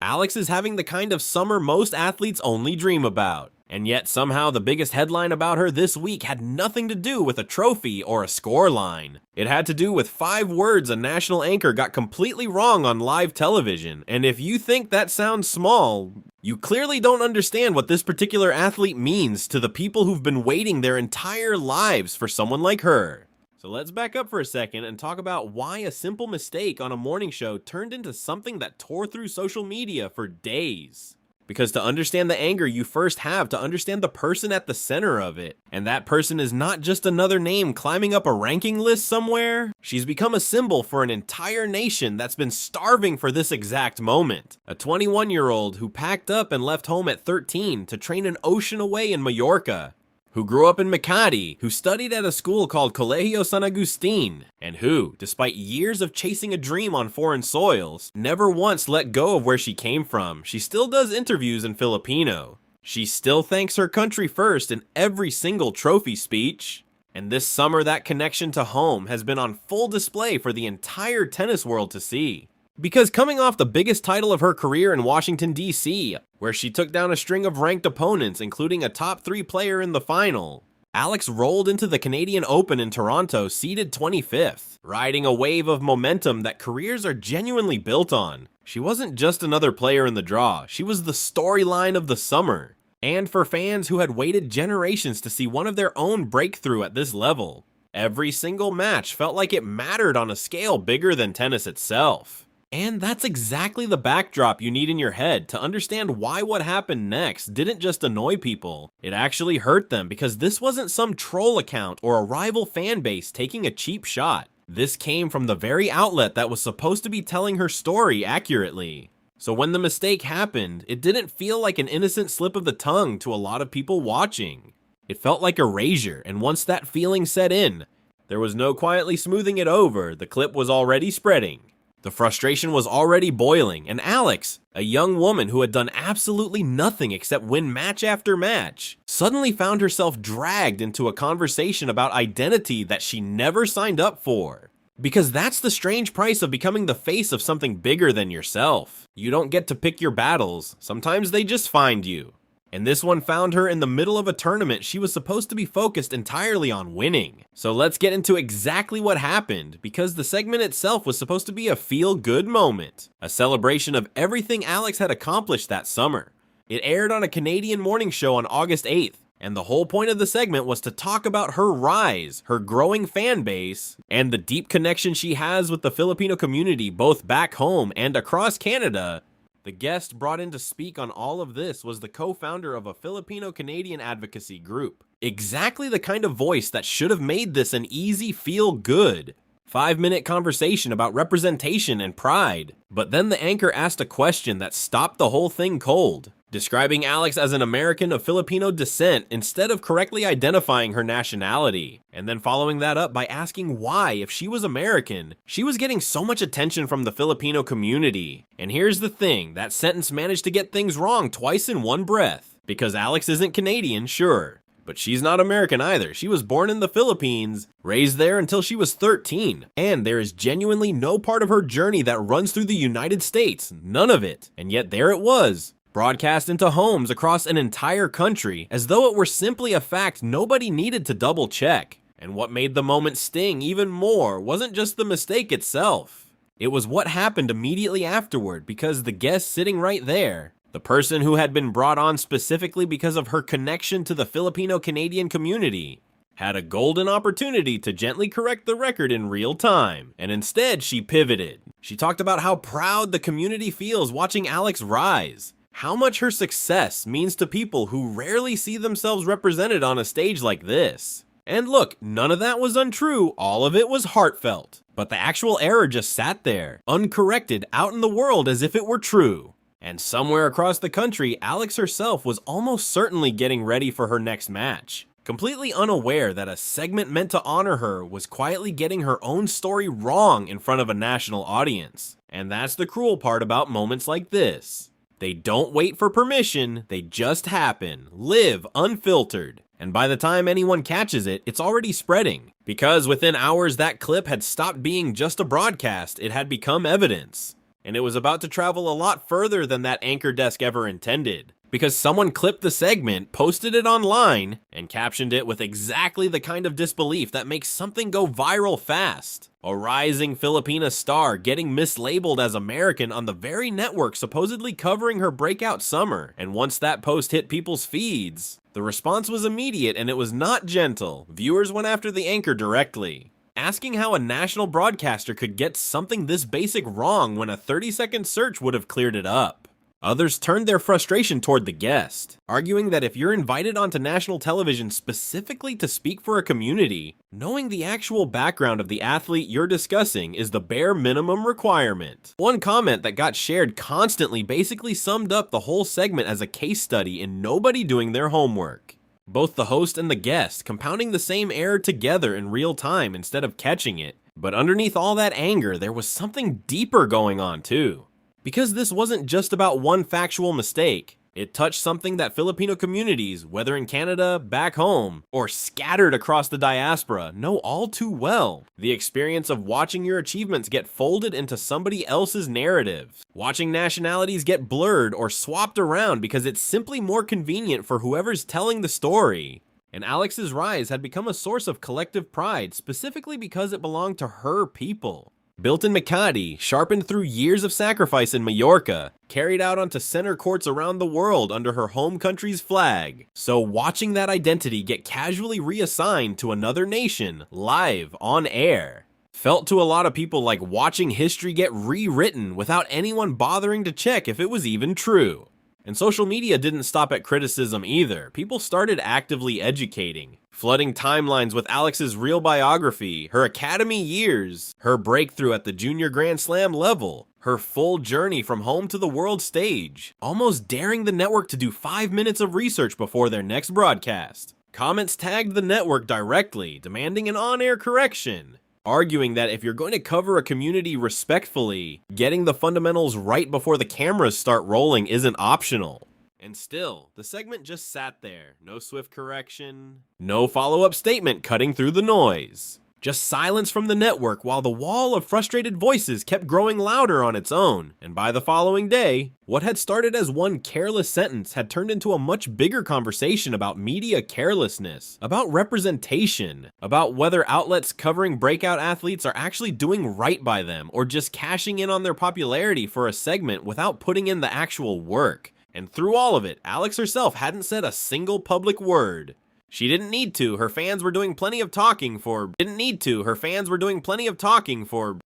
Alex is having the kind of summer most athletes only dream about. And yet somehow the biggest headline about her this week had nothing to do with a trophy or a score line. It had to do with 5 words a national anchor got completely wrong on live television, and if you think that sounds small, you clearly don't understand what this particular athlete means to the people who've been waiting their entire lives for someone like her. So let's back up for a second and talk about why a simple mistake on a morning show turned into something that tore through social media for days. Because to understand the anger, you first have to understand the person at the center of it. And that person is not just another name climbing up a ranking list somewhere. She's become a symbol for an entire nation that's been starving for this exact moment. A 21-year-old who packed up and left home at 13 to train an ocean away in Mallorca, who grew up in Makati, who studied at a school called Colegio San Agustin, and who, despite years of chasing a dream on foreign soils, never once let go of where she came from. She still does interviews in Filipino. She still thanks her country first in every single trophy speech. And this summer, that connection to home has been on full display for the entire tennis world to see. Because coming off the biggest title of her career in Washington, D.C., where she took down a string of ranked opponents, including a top 3 player in the final, Alex rolled into the Canadian Open in Toronto, seeded 25th, riding a wave of momentum that careers are genuinely built on. She wasn't just another player in the draw, she was the storyline of the summer. And for fans who had waited generations to see one of their own breakthrough at this level, every single match felt like it mattered on a scale bigger than tennis itself. And that's exactly the backdrop you need in your head to understand why what happened next didn't just annoy people, it actually hurt them, because this wasn't some troll account or a rival fan base taking a cheap shot. This came from the very outlet that was supposed to be telling her story accurately. So when the mistake happened, it didn't feel like an innocent slip of the tongue to a lot of people watching. It felt like erasure, and once that feeling set in, there was no quietly smoothing it over. The clip was already spreading. The frustration was already boiling, and Alex, a young woman who had done absolutely nothing except win match after match, suddenly found herself dragged into a conversation about identity that she never signed up for. Because that's the strange price of becoming the face of something bigger than yourself. You don't get to pick your battles, sometimes they just find you. And this one found her in the middle of a tournament she was supposed to be focused entirely on winning. So let's get into exactly what happened, because the segment itself was supposed to be a feel-good moment, a celebration of everything Alex had accomplished that summer. It aired on a Canadian morning show on August 8th, and the whole point of the segment was to talk about her rise, her growing fan base, and the deep connection she has with the Filipino community both back home and across Canada. The guest brought in to speak on all of this was the co-founder of a Filipino-Canadian advocacy group. Exactly the kind of voice that should have made this an easy feel-good 5-minute conversation about representation and pride. But then the anchor asked a question that stopped the whole thing cold, describing Alex as an American of Filipino descent instead of correctly identifying her nationality, and then following that up by asking why, if she was American, she was getting so much attention from the Filipino community. And here's the thing, that sentence managed to get things wrong twice in one breath, because Alex isn't Canadian, sure, but she's not American either. She was born in the Philippines, raised there until she was 13, and there is genuinely no part of her journey that runs through the United States, none of it, and yet there it was, broadcast into homes across an entire country, as though it were simply a fact nobody needed to double check. And what made the moment sting even more wasn't just the mistake itself. It was what happened immediately afterward, because the guest sitting right there, the person who had been brought on specifically because of her connection to the Filipino-Canadian community, had a golden opportunity to gently correct the record in real time, and instead she pivoted. She talked about how proud the community feels watching Alex rise, how much her success means to people who rarely see themselves represented on a stage like this. And look, none of that was untrue, all of it was heartfelt. But the actual error just sat there, uncorrected, out in the world as if it were true. And somewhere across the country, Alex herself was almost certainly getting ready for her next match, completely unaware that a segment meant to honor her was quietly getting her own story wrong in front of a national audience. And that's the cruel part about moments like this. They don't wait for permission, they just happen, live unfiltered. And by the time anyone catches it, it's already spreading. Because within hours that clip had stopped being just a broadcast, it had become evidence. and it was about to travel a lot further than that anchor desk ever intended. Because someone clipped the segment, posted it online, and captioned it with exactly the kind of disbelief that makes something go viral fast. A rising Filipina star getting mislabeled as American on the very network supposedly covering her breakout summer, and once that post hit people's feeds, the response was immediate and it was not gentle. Viewers went after the anchor directly, asking how a national broadcaster could get something this basic wrong when a 30-second search would have cleared it up. Others turned their frustration toward the guest, arguing that if you're invited onto national television specifically to speak for a community, knowing the actual background of the athlete you're discussing is the bare minimum requirement. One comment that got shared constantly basically summed up the whole segment as a case study in nobody doing their homework. Both the host and the guest compounding the same error together in real time instead of catching it. But underneath all that anger, there was something deeper going on too. Because this wasn't just about one factual mistake, it touched something that Filipino communities, whether in Canada, back home, or scattered across the diaspora, know all too well. The experience of watching your achievements get folded into somebody else's narrative. Watching nationalities get blurred or swapped around because it's simply more convenient for whoever's telling the story. And Alex's rise had become a source of collective pride specifically because it belonged to her people. Built in Makati, sharpened through years of sacrifice in Majorca, carried out onto center courts around the world under her home country's flag. So watching that identity get casually reassigned to another nation, live, on air, felt to a lot of people like watching history get rewritten without anyone bothering to check if it was even true. And social media didn't stop at criticism either. People started actively educating, flooding timelines with Alex's real biography, her academy years, her breakthrough at the junior Grand Slam level, her full journey from home to the world stage, almost daring the network to do 5 minutes of research before their next broadcast. Comments tagged the network directly, demanding an on-air correction, arguing that if you're going to cover a community respectfully, getting the fundamentals right before the cameras start rolling isn't optional. And still, the segment just sat there. No swift correction, no follow-up statement cutting through the noise. Just silence from the network while the wall of frustrated voices kept growing louder on its own. And by the following day, what had started as one careless sentence had turned into a much bigger conversation about media carelessness, about representation, about whether outlets covering breakout athletes are actually doing right by them or just cashing in on their popularity for a segment without putting in the actual work. And through all of it, Alex herself hadn't said a single public word. She didn't need to, her fans were doing plenty of talking for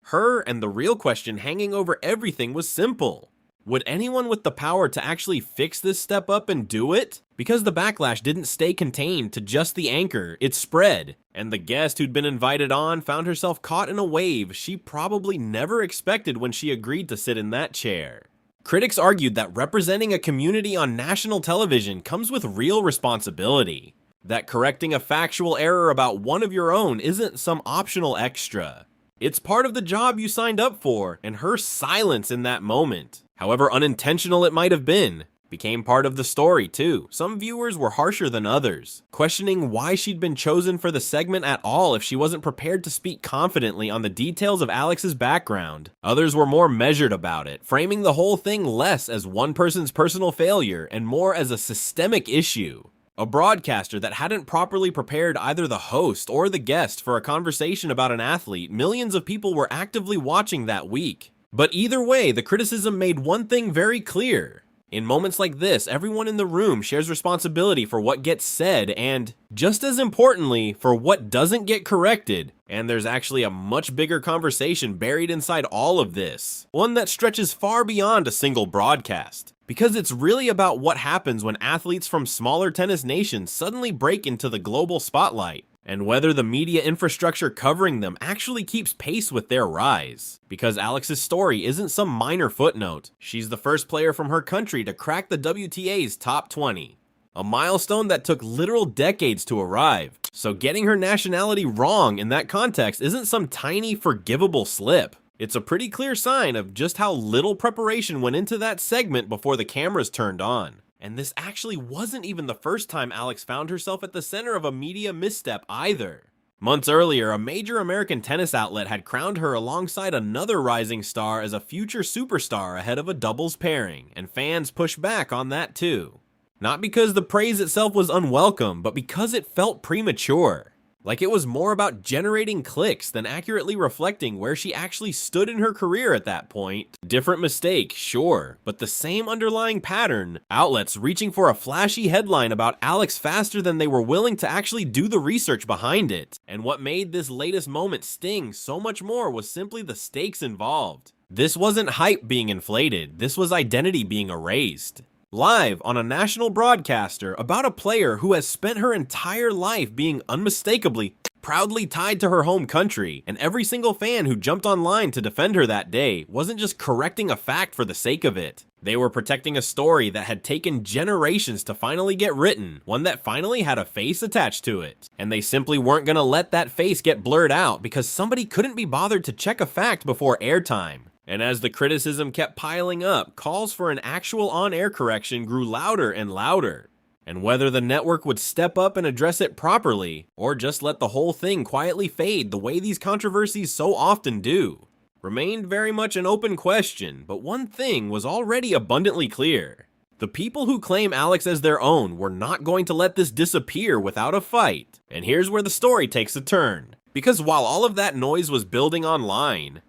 her, and the real question hanging over everything was simple. Would anyone with the power to actually fix this step up and do it? Because the backlash didn't stay contained to just the anchor, it spread, and the guest who'd been invited on found herself caught in a wave she probably never expected when she agreed to sit in that chair. Critics argued that representing a community on national television comes with real responsibility. That correcting a factual error about one of your own isn't some optional extra. It's part of the job you signed up for, and her silence in that moment, however unintentional it might have been, became part of the story too. Some viewers were harsher than others, questioning why she'd been chosen for the segment at all if she wasn't prepared to speak confidently on the details of Alex's background. Others were more measured about it, framing the whole thing less as one person's personal failure and more as a systemic issue. A broadcaster that hadn't properly prepared either the host or the guest for a conversation about an athlete millions of people were actively watching that week. But either way, the criticism made one thing very clear. In moments like this, everyone in the room shares responsibility for what gets said and, just as importantly, for what doesn't get corrected. And there's actually a much bigger conversation buried inside all of this, one that stretches far beyond a single broadcast. Because it's really about what happens when athletes from smaller tennis nations suddenly break into the global spotlight, and whether the media infrastructure covering them actually keeps pace with their rise. Because Alex's story isn't some minor footnote. She's the first player from her country to crack the WTA's top 20. A milestone that took literal decades to arrive. So getting her nationality wrong in that context isn't some tiny forgivable slip. It's a pretty clear sign of just how little preparation went into that segment before the cameras turned on. And this actually wasn't even the first time Alex found herself at the center of a media misstep either. Months earlier, a major American tennis outlet had crowned her alongside another rising star as a future superstar ahead of a doubles pairing, and fans pushed back on that too. Not because the praise itself was unwelcome, but because it felt premature. Like it was more about generating clicks than accurately reflecting where she actually stood in her career at that point. Different mistake, sure, but the same underlying pattern. Outlets reaching for a flashy headline about Alex faster than they were willing to actually do the research behind it. And what made this latest moment sting so much more was simply the stakes involved. This wasn't hype being inflated, this was identity being erased. Live on a national broadcaster about a player who has spent her entire life being unmistakably, proudly tied to her home country, and every single fan who jumped online to defend her that day wasn't just correcting a fact for the sake of it. They were protecting a story that had taken generations to finally get written, one that finally had a face attached to it. And they simply weren't gonna let that face get blurred out because somebody couldn't be bothered to check a fact before airtime. And as the criticism kept piling up, calls for an actual on-air correction grew louder and louder. And whether the network would step up and address it properly, or just let the whole thing quietly fade the way these controversies so often do, remained very much an open question, but one thing was already abundantly clear. The people who claim Alex as their own were not going to let this disappear without a fight. And here's where the story takes a turn. Because while all of that noise was building online,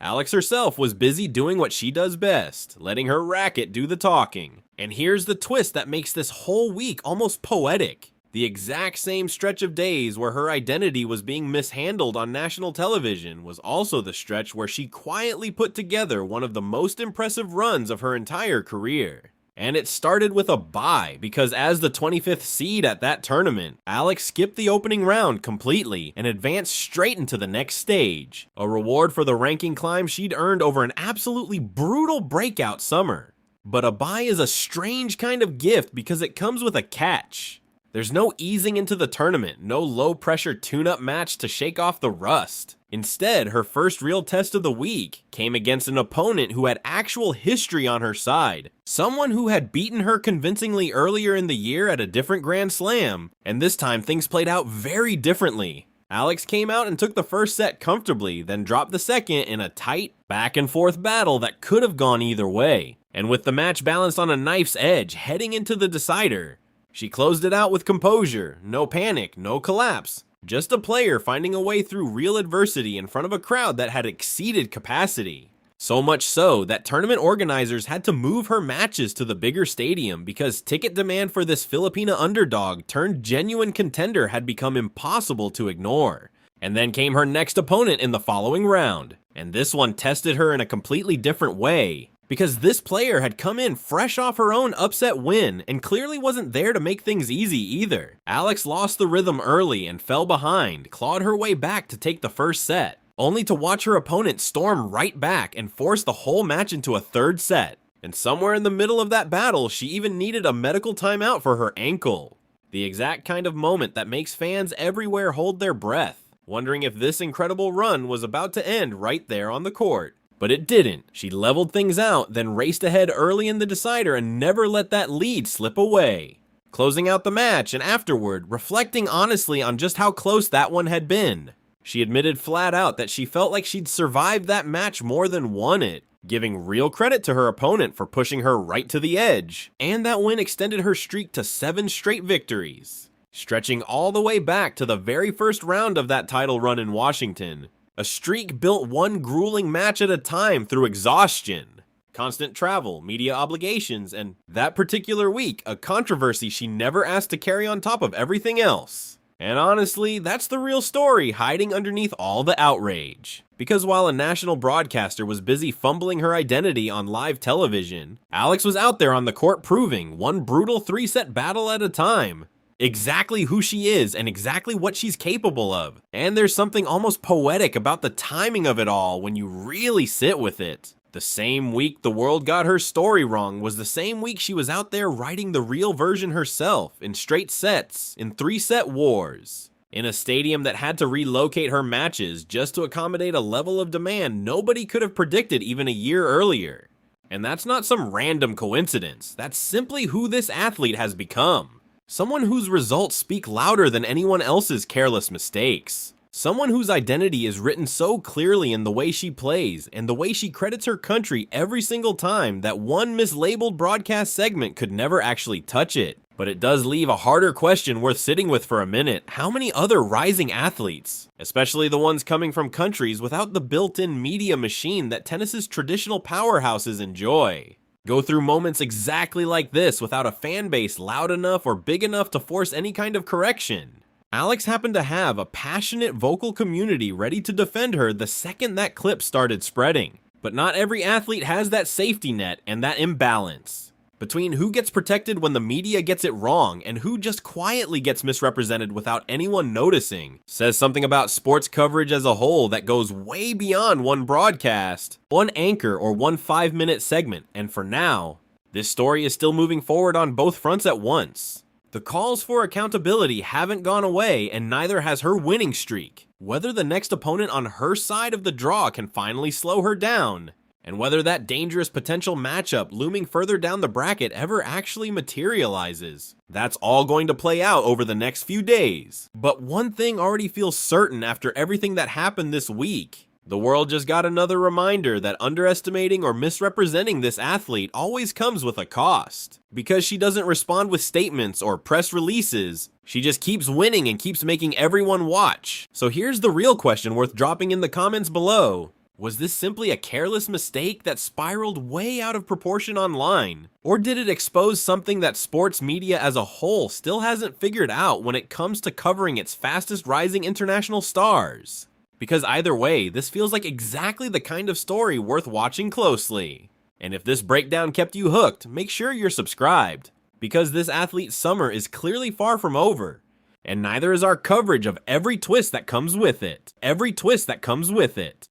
Alex herself was busy doing what she does best, letting her racket do the talking. And here's the twist that makes this whole week almost poetic. The exact same stretch of days where her identity was being mishandled on national television was also the stretch where she quietly put together one of the most impressive runs of her entire career. And it started with a bye, because as the 25th seed at that tournament, Alex skipped the opening round completely and advanced straight into the next stage, a reward for the ranking climb she'd earned over an absolutely brutal breakout summer. But a bye is a strange kind of gift because it comes with a catch. There's no easing into the tournament, no low-pressure tune-up match to shake off the rust. Instead, her first real test of the week came against an opponent who had actual history on her side. Someone who had beaten her convincingly earlier in the year at a different Grand Slam, and this time things played out very differently. Alex came out and took the first set comfortably, then dropped the second in a tight, back-and-forth battle that could have gone either way. And with the match balanced on a knife's edge heading into the decider, she closed it out with composure, no panic, no collapse. Just a player finding a way through real adversity in front of a crowd that had exceeded capacity. So much so that tournament organizers had to move her matches to the bigger stadium because ticket demand for this Filipina underdog turned genuine contender had become impossible to ignore. And then came her next opponent in the following round, and this one tested her in a completely different way. Because this player had come in fresh off her own upset win and clearly wasn't there to make things easy either. Alex lost the rhythm early and fell behind, clawed her way back to take the first set, only to watch her opponent storm right back and force the whole match into a third set. And somewhere in the middle of that battle, she even needed a medical timeout for her ankle. The exact kind of moment that makes fans everywhere hold their breath, wondering if this incredible run was about to end right there on the court. But it didn't. She leveled things out, then raced ahead early in the decider and never let that lead slip away. Closing out the match and afterward, reflecting honestly on just how close that one had been. She admitted flat out that she felt like she'd survived that match more than won it, giving real credit to her opponent for pushing her right to the edge. And that win extended her streak to 7 straight victories, stretching all the way back to the very first round of that title run in Washington. A streak built one grueling match at a time through exhaustion, constant travel, media obligations, and that particular week, a controversy she never asked to carry on top of everything else. And honestly, that's the real story hiding underneath all the outrage. Because while a national broadcaster was busy fumbling her identity on live television, Alex was out there on the court proving, one brutal 3-set battle at a time, exactly who she is and exactly what she's capable of. And there's something almost poetic about the timing of it all when you really sit with it. The same week the world got her story wrong was the same week she was out there writing the real version herself in straight sets, in 3-set wars, in a stadium that had to relocate her matches just to accommodate a level of demand nobody could have predicted even a year earlier. And that's not some random coincidence, that's simply who this athlete has become. Someone whose results speak louder than anyone else's careless mistakes. Someone whose identity is written so clearly in the way she plays and the way she credits her country every single time that one mislabeled broadcast segment could never actually touch it. But it does leave a harder question worth sitting with for a minute. How many other rising athletes, especially the ones coming from countries without the built-in media machine that tennis's traditional powerhouses enjoy, go through moments exactly like this without a fan base loud enough or big enough to force any kind of correction? Alex happened to have a passionate vocal community ready to defend her the second that clip started spreading. But not every athlete has that safety net and that imbalance between who gets protected when the media gets it wrong and who just quietly gets misrepresented without anyone noticing. Says something about sports coverage as a whole that goes way beyond one broadcast, one anchor, or one 5-minute segment. And for now, this story is still moving forward on both fronts at once. The calls for accountability haven't gone away, and neither has her winning streak. Whether the next opponent on her side of the draw can finally slow her down, and whether that dangerous potential matchup looming further down the bracket ever actually materializes, that's all going to play out over the next few days. But one thing already feels certain after everything that happened this week. The world just got another reminder that underestimating or misrepresenting this athlete always comes with a cost. Because she doesn't respond with statements or press releases, she just keeps winning and keeps making everyone watch. So here's the real question worth dropping in the comments below. Was this simply a careless mistake that spiraled way out of proportion online? Or did it expose something that sports media as a whole still hasn't figured out when it comes to covering its fastest rising international stars? Because either way, this feels like exactly the kind of story worth watching closely. And if this breakdown kept you hooked, make sure you're subscribed, because this athlete's summer is clearly far from over. And neither is our coverage of every twist that comes with it. Every twist that comes with it.